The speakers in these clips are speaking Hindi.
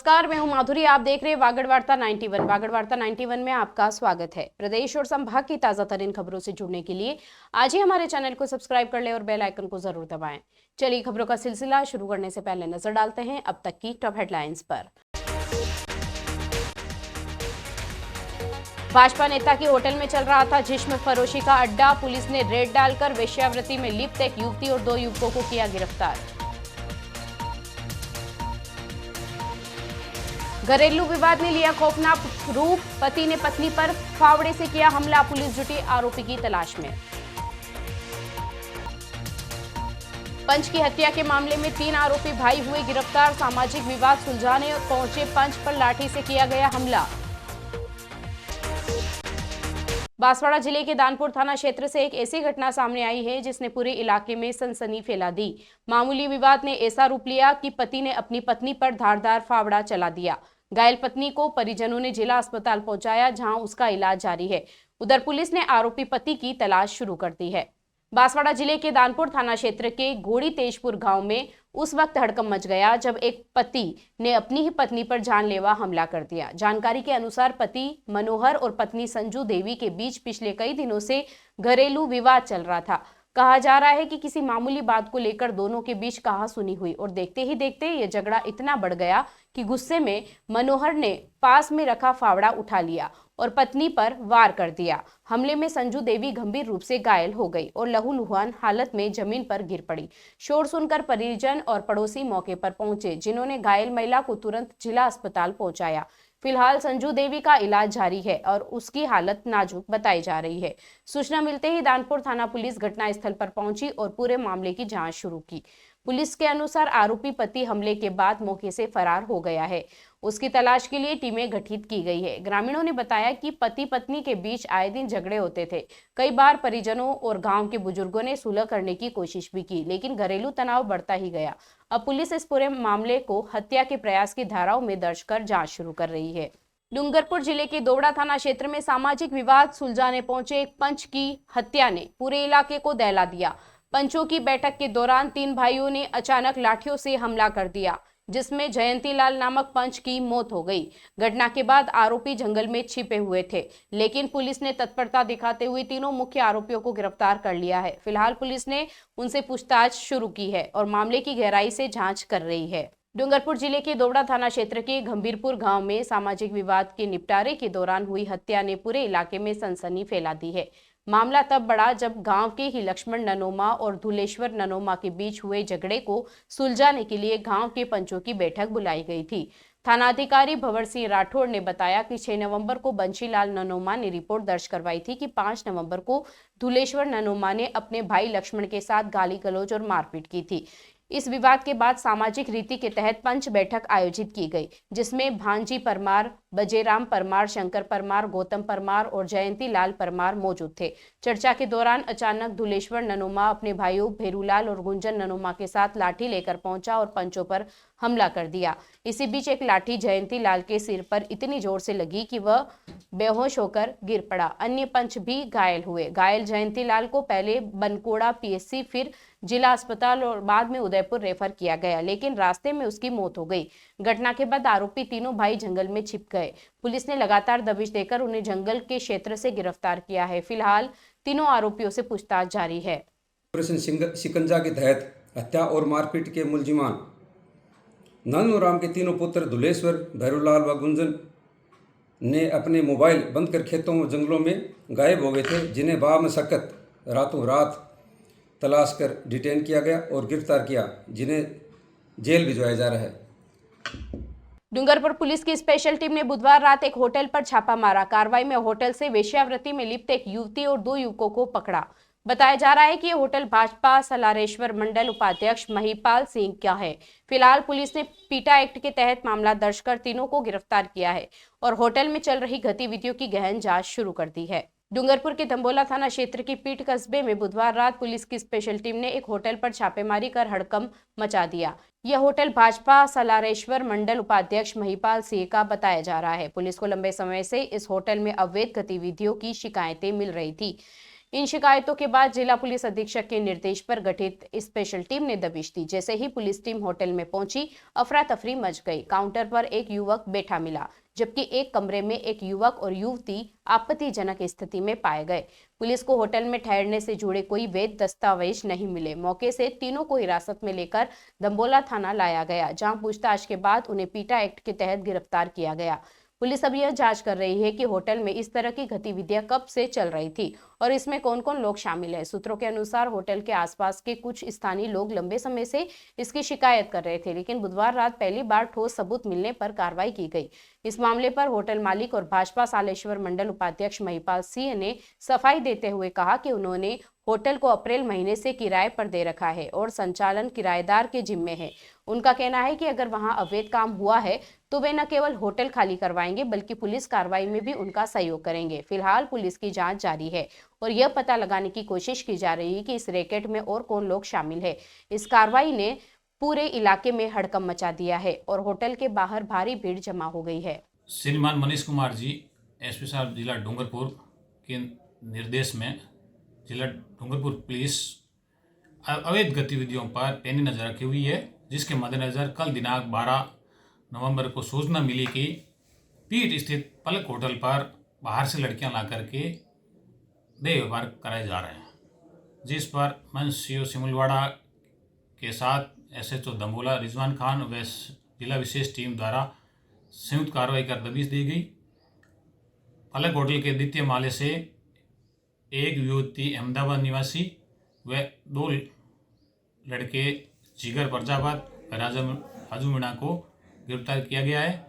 नमस्कार, मैं हूं माधुरी। आप देख रहे हैं वागड़ वार्ता 91। वागड़ वार्ता 91 में आपका स्वागत है। प्रदेश और संभाग की ताजा तरीन खबरों से जुड़ने के लिए आज ही हमारे चैनल को सब्सक्राइब कर लें और बेल आइकन को जरूर दबाएं। चलिए खबरों का सिलसिला शुरू करने से पहले नजर डालते हैं अब तक की टॉप हेडलाइंस पर। भाजपा नेता के होटल में चल रहा था जिस्म फरोशी का अड्डा। पुलिस ने रेड डालकर वेश्यावृत्ति में लिप्त एक युवती और 2 युवकों को किया गिरफ्तार। घरेलू विवाद ने लिया खौफनाक रूप। पति ने पत्नी पर फावड़े से किया हमला। पुलिस जुटी आरोपी की तलाश में। पंच की हत्या के मामले में 3 आरोपी भाई हुए गिरफ्तार। सामाजिक विवाद सुलझाने पहुंचे पंच पर लाठी से किया गया हमला। बांसवाड़ा जिले के दानपुर थाना क्षेत्र से एक ऐसी घटना सामने आई है जिसने पूरे इलाके में सनसनी फैला दी। मामूली विवाद ने ऐसा रूप लिया कि पति ने अपनी पत्नी पर धारदार फावड़ा चला दिया। घायल पत्नी को परिजनों ने जिला अस्पताल पहुंचाया, जहां उसका इलाज जारी है। उधर पुलिस ने आरोपी पति की तलाश शुरू कर दी है। बांसवाड़ा जिले के दानपुर थाना क्षेत्र के गोड़ी तेजपुर गांव में उस वक्त हड़कंप मच गया जब एक पति ने अपनी ही पत्नी पर जानलेवा हमला कर दिया। जानकारी के अनुसार पति मनोहर और पत्नी संजू देवी के बीच पिछले कई दिनों से घरेलू विवाद चल रहा था। कहा जा रहा है कि किसी मामूली बात को लेकर दोनों के बीच कहासुनी हुई और देखते ही देखते ये झगड़ा इतना बढ़ गया कि गुस्से में मनोहर ने पास में रखा फावड़ा उठा लिया और पत्नी पर वार कर दिया। हमले में संजू देवी गंभीर रूप से घायल हो गई और लहूलुहान हालत में जमीन पर गिर पड़ी। शोर सुनकर परिजन और पड़ोसी मौके पर पहुंचे, जिन्होंने घायल महिला को तुरंत जिला अस्पताल पहुंचाया। फिलहाल संजू देवी का इलाज जारी है और उसकी हालत नाजुक बताई जा रही है। सूचना मिलते ही दानपुर थाना पुलिस घटनास्थल पर पहुंची और पूरे मामले की जांच शुरू की। पुलिस के अनुसार आरोपी पति हमले के बाद मौके से फरार हो गया है। उसकी तलाश के लिए टीमें गठित की गई है। ग्रामीणों ने बताया कि पति पत्नी के बीच आए दिन झगड़े होते थे। कई बार परिजनों और गांव के बुजुर्गों ने सुलह करने की कोशिश भी की, लेकिन घरेलू तनाव बढ़ता ही गया। अब पुलिस इस पूरे मामले को हत्या के प्रयास की धाराओं में दर्ज कर जांच शुरू कर रही है। डूंगरपुर जिले के दोवड़ा थाना क्षेत्र में सामाजिक विवाद सुलझाने पहुंचे एक पंच की हत्या ने पूरे इलाके को दहला दिया। पंचों की बैठक के दौरान 3 भाइयों ने अचानक लाठियों से हमला कर दिया, जिसमें जयंती लाल नामक पंच की मौत हो गई। घटना के बाद आरोपी जंगल में छिपे हुए थे, लेकिन पुलिस ने तत्परता दिखाते हुए तीनों मुख्य आरोपियों को गिरफ्तार कर लिया है। फिलहाल पुलिस ने उनसे पूछताछ शुरू की है और मामले की गहराई से जांच कर रही है। डूंगरपुर जिले के दोवड़ा थाना क्षेत्र के गंभीरपुर गांव में सामाजिक विवाद के निपटारे के दौरान हुई हत्या ने पूरे इलाके में सनसनी फैला दी है। मामला तब बढ़ा जब गांव के ही लक्ष्मण ननोमा और धुलेश्वर ननोमा के बीच हुए झगड़े को सुलझाने के लिए गांव के पंचों की बैठक बुलाई गई थी। थानाधिकारी भंवर सिंह राठौड़ ने बताया कि 6 नवंबर को बंशीलाल ननोमा ने रिपोर्ट दर्ज करवाई थी कि 5 नवंबर को धुलेश्वर ननोमा ने अपने भाई लक्ष्मण के साथ गाली गलौज और मारपीट की थी। इस विवाद के बाद सामाजिक रीति के तहत पंच बैठक आयोजित की गई, जिसमें भांजी परमार, बजेराम परमार, शंकर परमार, गौतम परमार और जयंती लाल परमार मौजूद थे। चर्चा के दौरान अचानक धुलेश्वर ननोमा अपने भाइयों भेरूलाल और गुंजन ननोमा के साथ लाठी लेकर पहुंचा और पंचों पर हमला कर दिया। इसी बीच एक लाठी जयंती लाल के सिर पर इतनी जोर से लगी कि वह बेहोश होकर गिर पड़ा। अन्य पंच भी घायल हुए। घायल जयंती लाल को पहले बनकोड़ा पीएससी, फिर जिला अस्पताल और बाद में उदयपुर रेफर किया गया, लेकिन रास्ते में उसकी मौत हो गई। घटना के बाद आरोपी तीनों भाई जंगल में छिप गए। पुलिस ने लगातार दबिश देकर उन्हें जंगल के क्षेत्र से गिरफ्तार किया है। फिलहाल तीनों आरोपियों से पूछताछ जारी है। ऑपरेशन शिकंजा के तहत हत्या और मारपीट के मुलजिमान नन्नू राम के तीनों पुत्र धुलेश्वर, भैरूलाल व गुंजन ने अपने मोबाइल बंद कर खेतों व जंगलों में गायब हो गए थे, जिन्हें बामशक्कत रातों रात तलाश कर डिटेन किया गया और गिरफ्तार किया, जिन्हें जेल भिजवाया जा रहा है। डूंगरपुर पुलिस की स्पेशल टीम ने बुधवार रात एक होटल पर छापा मारा। कार्रवाई में होटल से वेश्यावृत्ति में लिप्त एक युवती और 2 युवकों को पकड़ा। बताया जा रहा है कि यह होटल भाजपा सलारेश्वर मंडल उपाध्यक्ष महिपाल सिंह का है। फिलहाल पुलिस ने पीटा एक्ट के तहत मामला दर्ज कर तीनों को गिरफ्तार किया है और होटल में चल रही गतिविधियों की गहन जांच शुरू कर दी है। डूंगरपुर के दंबोला थाना क्षेत्र की पीट कस्बे में बुधवार रात पुलिस की स्पेशल टीम ने एक होटल पर छापेमारी कर हड़कंप मचा दिया। यह होटल भाजपा सलारेश्वर मंडल उपाध्यक्ष महिपाल सिंह का बताया जा रहा है। पुलिस को लंबे समय से इस होटल में अवैध गतिविधियों की शिकायतें मिल रही थी। इन शिकायतों के बाद जिला पुलिस अधीक्षक के निर्देश पर गठित स्पेशल टीम ने दबिश दी। जैसे ही पुलिस टीम होटल में पहुंची, अफरा तफरी मच गई। काउंटर पर एक युवक बैठा मिला, जबकि एक कमरे में एक युवक और युवती आपत्तिजनक स्थिति में पाए गए। पुलिस को होटल में ठहरने से जुड़े कोई वैध दस्तावेज नहीं मिले। मौके से तीनों को हिरासत में लेकर दंबोला थाना लाया गया, जहां पूछताछ के बाद उन्हें पीटा एक्ट के तहत गिरफ्तार किया गया। पुलिस अब यह जांच कर रही है कि होटल में इस तरह की गतिविधियां कब से चल रही थी और इसमें कौन कौन लोग शामिल हैं। सूत्रों के अनुसार होटल के आसपास के कुछ स्थानीय लोग लंबे समय से इसकी शिकायत कर रहे थे, लेकिन बुधवार रात पहली बार ठोस सबूत मिलने पर कार्रवाई की गई। इस मामले पर होटल मालिक और भाजपा सालेश्वर मंडल उपाध्यक्ष महिपाल सिंह ने सफाई देते हुए कहा कि उन्होंने होटल को अप्रैल महीने से किराए पर दे रखा है और संचालन किराएदार के जिम्मे है। उनका कहना है कि अगर वहां अवैध काम हुआ है तो वे न केवल होटल खाली करवाएंगे बल्कि पुलिस कार्रवाई में भी उनका सहयोग करेंगे। फिलहाल पुलिस की जांच जारी है और यह पता लगाने की कोशिश की जा रही है कि इस रैकेट में और कौन लोग शामिल है। इस कार्रवाई ने पूरे इलाके में हड़कंप मचा दिया है और होटल के बाहर भारी भीड़ जमा हो गई है। श्रीमान मनीष कुमार जी, एसपी साहब जिला डूंगरपुर के निर्देश में जिला डूंगरपुर पुलिस अवैध गतिविधियों पर पैनी नजर रखी हुई है, जिसके मद्देनजर कल दिनांक 12 नवंबर को सूचना मिली कि पीट स्थित पलक होटल पर बाहर से लड़कियां ला करके देह व्यापार कराए जा रहे हैं, जिस पर मंसियो सिमुलवाड़ा के साथ एसएचओ दंबोला रिजवान खान व जिला विशेष टीम द्वारा संयुक्त कार्रवाई कर दबिश दी गई। पलक होटल के द्वितीय माले से एक युवती अहमदाबाद निवासी व 2 लड़के जिगर प्रजापत व राजू मीणा को गिरफ्तार किया गया है,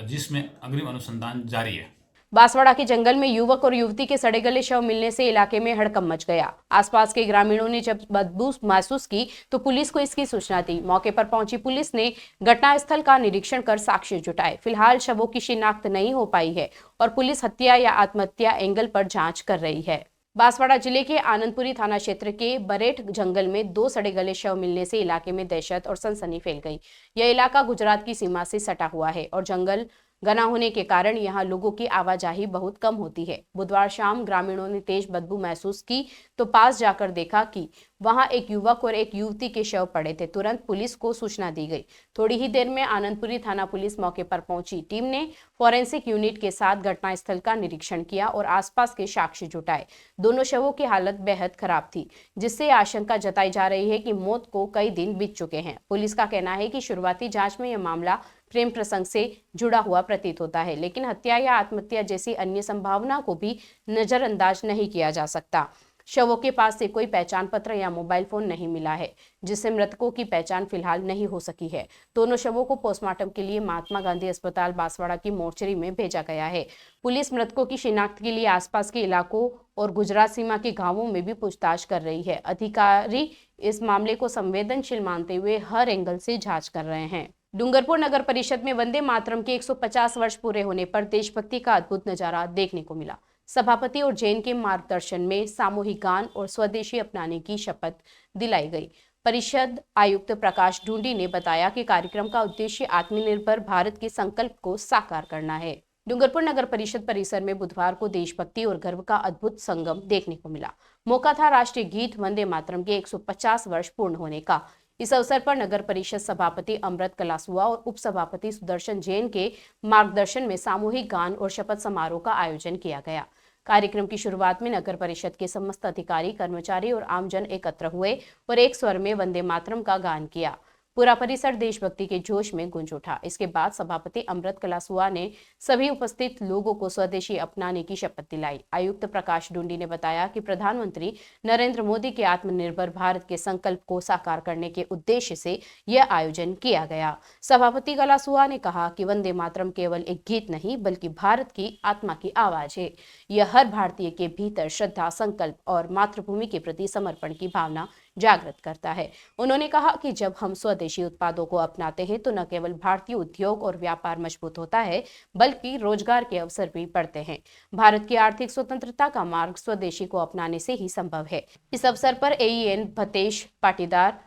जिसमें अग्रिम अनुसंधान जारी है। बांसवाड़ा के जंगल में युवक और युवती के सड़े गले शव मिलने से इलाके में हड़कंप मच गया। आसपास के ग्रामीणों ने जब बदबू महसूस की तो पुलिस को इसकी सूचना दी। मौके पर पहुंची पुलिस ने घटनास्थल का निरीक्षण कर साक्ष्य जुटाए। फिलहाल शवों की शिनाख्त नहीं हो पाई है और पुलिस हत्या या आत्महत्या एंगल पर जांच कर रही है। बांसवाड़ा जिले के आनंदपुरी थाना क्षेत्र के बरेठ जंगल में 2 सड़े गले शव मिलने से इलाके में दहशत और सनसनी फैल गई। यह इलाका गुजरात की सीमा से सटा हुआ है और जंगल घना होने के कारण यहाँ लोगों की आवाजाही बहुत कम होती है। बुधवार शाम ग्रामीणों ने तेज बदबू महसूस की तो पास जाकर देखा कि वहां एक युवक और एक युवती के शव पड़े थे। तुरंत पुलिस को सूचना दी गई। थोड़ी ही देर में आनंदपुरी थाना पुलिस मौके पर पहुंची। टीम ने फॉरेंसिक यूनिट के साथ घटनास्थल का निरीक्षण किया और आसपास के साक्ष्य जुटाए। दोनों शवों की हालत बेहद खराब थी, जिससे आशंका जताई जा रही है कि मौत को कई दिन बीत चुके हैं। पुलिस का कहना है कि शुरुआती जांच में यह मामला प्रेम प्रसंग से जुड़ा हुआ प्रतीत होता है, लेकिन हत्या या आत्महत्या जैसी अन्य संभावना को भी नजरअंदाज नहीं किया जा सकता। शवों के पास से कोई पहचान पत्र या मोबाइल फोन नहीं मिला है, जिससे मृतकों की पहचान फिलहाल नहीं हो सकी है। दोनों शवों को पोस्टमार्टम के लिए महात्मा गांधी अस्पताल बांसवाड़ा की मोर्चरी में भेजा गया है। पुलिस मृतकों की शिनाख्त के लिए आसपास के इलाकों और गुजरात सीमा के गांवों में भी पूछताछ कर रही है। अधिकारी इस मामले को संवेदनशील मानते हुए हर एंगल से जांच कर रहे हैं। डूंगरपुर नगर परिषद में वंदे मातरम के 150 वर्ष पूरे होने पर देशभक्ति का अद्भुत नजारा देखने को मिला। सभापति और जैन के मार्गदर्शन में सामूहिक गान और स्वदेशी अपनाने की शपथ दिलाई गई। परिषद आयुक्त प्रकाश ढूंढी ने बताया कि कार्यक्रम का उद्देश्य आत्मनिर्भर भारत के संकल्प को साकार करना है। डूंगरपुर नगर परिषद परिसर में बुधवार को देशभक्ति और गर्व का अद्भुत संगम देखने को मिला। मौका था राष्ट्रीय गीत वंदे मातरम के 150 वर्ष पूर्ण होने का। इस अवसर पर नगर परिषद सभापति अमृत कलासुआ और उप सभापति सुदर्शन जैन के मार्गदर्शन में सामूहिक गान और शपथ समारोह का आयोजन किया गया। कार्यक्रम की शुरुआत में नगर परिषद के समस्त अधिकारी, कर्मचारी और आमजन एकत्र हुए और एक स्वर में वंदे मातरम का गान किया। पूरा परिसर देशभक्ति के जोश में गूंज उठा। इसके बाद सभापति अमृत कलासुआ ने सभी उपस्थित लोगों को स्वदेशी अपनाने की शपथ दिलाई। आयुक्त प्रकाश ढूंढी ने बताया कि प्रधानमंत्री नरेंद्र मोदी के आत्मनिर्भर भारत के संकल्प को साकार करने के उद्देश्य से यह आयोजन किया गया। सभापति कलासुआ ने कहा कि वंदे मातरम केवल एक गीत नहीं बल्कि भारत की आत्मा की आवाज है। यह हर भारतीय के भीतर श्रद्धा, संकल्प और मातृभूमि के प्रति समर्पण की भावना जागृत करता है। उन्होंने कहा कि जब हम स्वदेशी उत्पादों को अपनाते हैं तो न केवल भारतीय उद्योग और व्यापार मजबूत होता है बल्कि रोजगार के अवसर भी बढ़ते हैं। भारत की आर्थिक स्वतंत्रता का मार्ग स्वदेशी को अपनाने से ही संभव है। इस अवसर पर एईएन भतेश पाटीदार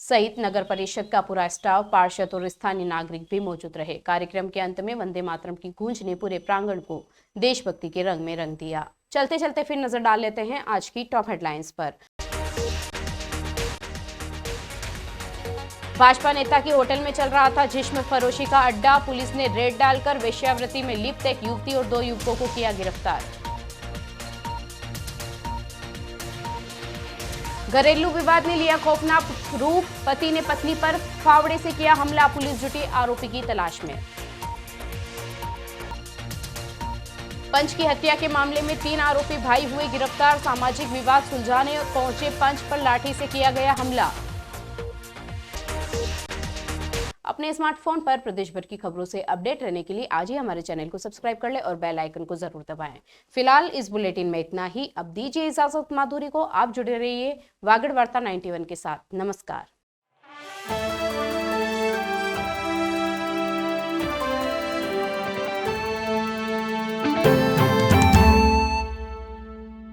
सहित नगर परिषद का पूरा स्टाफ, पार्षद और स्थानीय नागरिक भी मौजूद रहे। कार्यक्रम के अंत में वंदे मातरम की गूंज ने पूरे प्रांगण को देशभक्ति के रंग में रंग दिया। चलते चलते फिर नजर डाल लेते हैं आज की टॉप हेडलाइंस पर। भाजपा नेता की होटल में चल रहा था जिस्म फरोशी का अड्डा। पुलिस ने रेड डालकर वेश्यावृत्ति में लिप्त एक युवती और 2 युवकों को किया गिरफ्तार। घरेलू विवाद ने लिया खौफनाक रूप। पति ने पत्नी पर फावड़े से किया हमला। पुलिस जुटी आरोपी की तलाश में। पंच की हत्या के मामले में 3 आरोपी भाई हुए गिरफ्तार। सामाजिक विवाद सुलझाने पहुंचे पंच पर लाठी से किया गया हमला। अपने स्मार्टफोन पर प्रदेश भर की खबरों से अपडेट रहने के लिए आज ही हमारे चैनल को सब्सक्राइब कर ले और बेल आइकन को जरूर दबाएं। फिलहाल इस बुलेटिन में इतना ही। अब दीजिए इजाजत माधुरी को। आप जुड़े रहिए वागड़ वार्ता 91 के साथ। नमस्कार।